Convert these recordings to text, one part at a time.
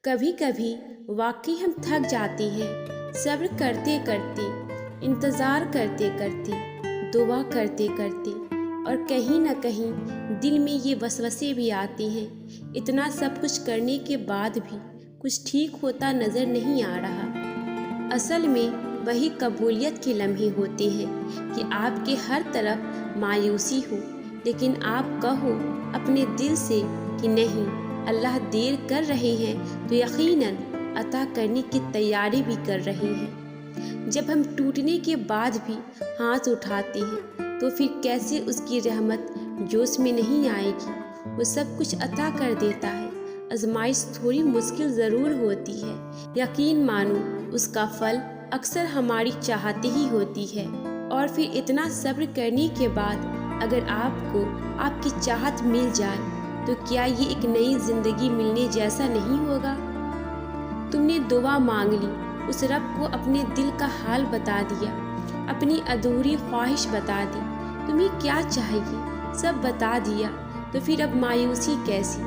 कभी कभी वाकई हम थक जाते हैं, सब्र करते करते, इंतज़ार करते करते, दुआ करते करते, और कहीं ना कहीं दिल में ये वसवसे भी आते हैं। इतना सब कुछ करने के बाद भी कुछ ठीक होता नज़र नहीं आ रहा। असल में वही कबूलियत के लम्हे होते हैं कि आपके हर तरफ मायूसी हो, लेकिन आप कहो अपने दिल से कि नहीं, अल्लाह देर कर रहे हैं तो यकीनन अता करने की तैयारी भी कर रहे हैं। जब हम टूटने के बाद भी हाथ उठाते हैं तो फिर कैसे उसकी रहमत जोश में नहीं आएगी। वो सब कुछ अता कर देता है। आजमाइश थोड़ी मुश्किल ज़रूर होती है, यकीन मानो उसका फल अक्सर हमारी चाहते ही होती है। और फिर इतना सब्र करने के बाद अगर आपको आपकी चाहत मिल जाए तो क्या ये एक नई जिंदगी मिलने जैसा नहीं होगा। तुमने दुआ मांग ली, उस रब को अपने दिल का हाल बता दिया, अपनी अधूरी ख्वाहिश बता दी, तुम्हें क्या चाहिए सब बता दिया, तो फिर अब मायूसी कैसी।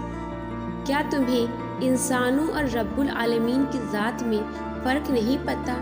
क्या तुम्हें इंसानों और रब्बुल आलमीन की ज़ात में फ़र्क नहीं पता।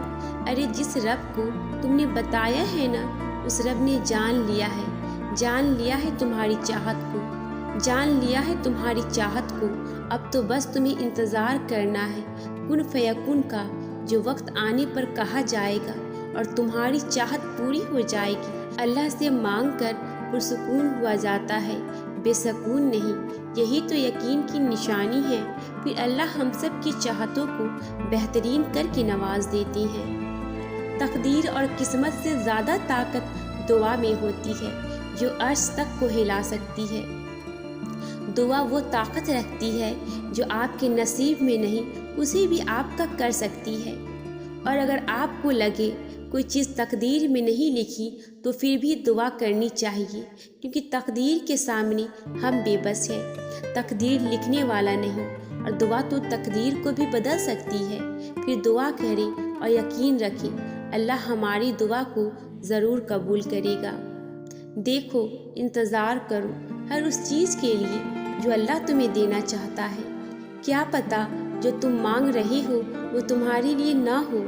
अरे जिस रब को तुमने बताया है ना, उस रब ने जान लिया है तुम्हारी चाहत को, जान लिया है तुम्हारी चाहत को। अब तो बस तुम्हें इंतज़ार करना है कुन फयकुन का, जो वक्त आने पर कहा जाएगा और तुम्हारी चाहत पूरी हो जाएगी। अल्लाह से मांग कर पुरसुकून हुआ जाता है, बेसकून नहीं। यही तो यकीन की निशानी है। फिर अल्लाह हम सब की चाहतों को बेहतरीन करके नवाज देती हैं। तकदीर और किस्मत से ज़्यादा ताकत दुआ में होती है, जो अर्श तक को हिला सकती है। दुआ वो ताकत रखती है जो आपके नसीब में नहीं, उसे भी आपका कर सकती है। और अगर आपको लगे कोई चीज़ तकदीर में नहीं लिखी तो फिर भी दुआ करनी चाहिए, क्योंकि तकदीर के सामने हम बेबस हैं। तकदीर लिखने वाला नहीं, और दुआ तो तकदीर को भी बदल सकती है। फिर दुआ करें और यकीन रखें अल्लाह हमारी दुआ को ज़रूर कबूल करेगा। देखो, इंतज़ार करो हर उस चीज़ के लिए जो अल्लाह तुम्हें देना चाहता है। क्या पता जो तुम मांग रहे हो वो तुम्हारे लिए ना हो।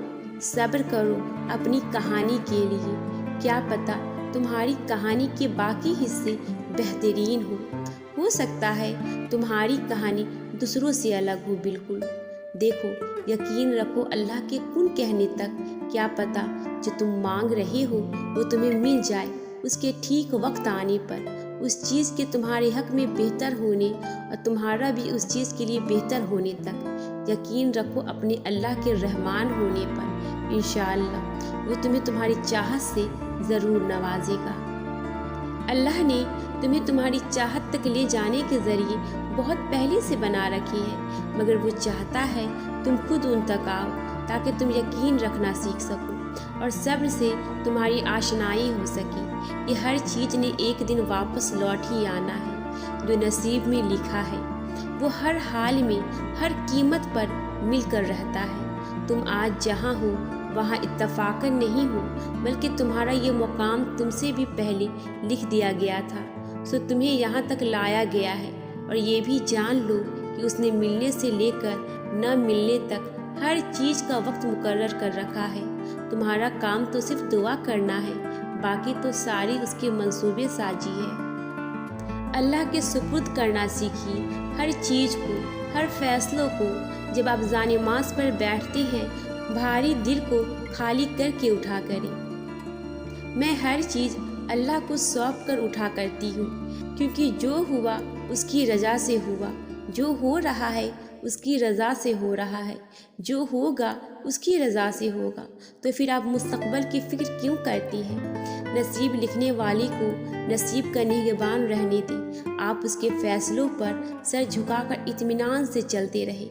सब्र करो अपनी कहानी के लिए, क्या पता तुम्हारी कहानी के बाकी हिस्से बेहतरीन हो सकता है तुम्हारी कहानी दूसरों से अलग हो बिल्कुल। देखो, यकीन रखो अल्लाह के कुन कहने तक, क्या पता जो तुम मांग रहे हो वो तुम्हें मिल जाए उसके ठीक वक्त आने पर। उस चीज़ के तुम्हारे हक में बेहतर होने और तुम्हारा भी उस चीज़ के लिए बेहतर होने तक यकीन रखो अपने अल्लाह के रहमान होने पर। इंशाअल्लाह वो तुम्हें तुम्हारी चाहत से ज़रूर नवाजेगा। अल्लाह ने तुम्हें तुम्हारी चाहत तक ले जाने के ज़रिए बहुत पहले से बना रखी है, मगर वो चाहता है तुम खुद उन तक आओ ताकि तुम यकीन रखना सीख सको और सब्र से तुम्हारी आशनाई हो सके। ये हर चीज़ ने एक दिन वापस लौट ही आना है। जो नसीब में लिखा है वो हर हाल में हर कीमत पर मिलकर रहता है। तुम आज जहाँ हो वहाँ इत्तफाकन नहीं हो, बल्कि तुम्हारा ये मुकाम तुमसे भी पहले लिख दिया गया था। सो तुम्हें यहाँ तक लाया गया है। और ये भी जान लो कि उसने मिलने से लेकर न मिलने तक हर चीज़ का वक्त मुकर्रर कर रखा है। तुम्हारा काम तो सिर्फ दुआ करना है, बाकी तो सारी उसके मंसूबे साजी है। अल्लाह के सुपुर्द करना सीखिए हर चीज़ को, हर फैसलों को। जब आप जानिमाज़ पर बैठते हैं, भारी दिल को खाली करके उठा करें। मैं हर चीज़ अल्लाह को सौंप कर उठा करती हूँ, क्योंकि जो हुआ उसकी रज़ा से हुआ, जो हो रहा है उसकी रज़ा से हो रहा है, जो होगा उसकी रज़ा से होगा। तो फिर आप मुस्तक़बल की फ़िक्र क्यों करती हैं। नसीब लिखने वाली को नसीब का निगहबान रहने दें। आप उसके फ़ैसलों पर सर झुकाकर इत्मीनान से चलते रहें।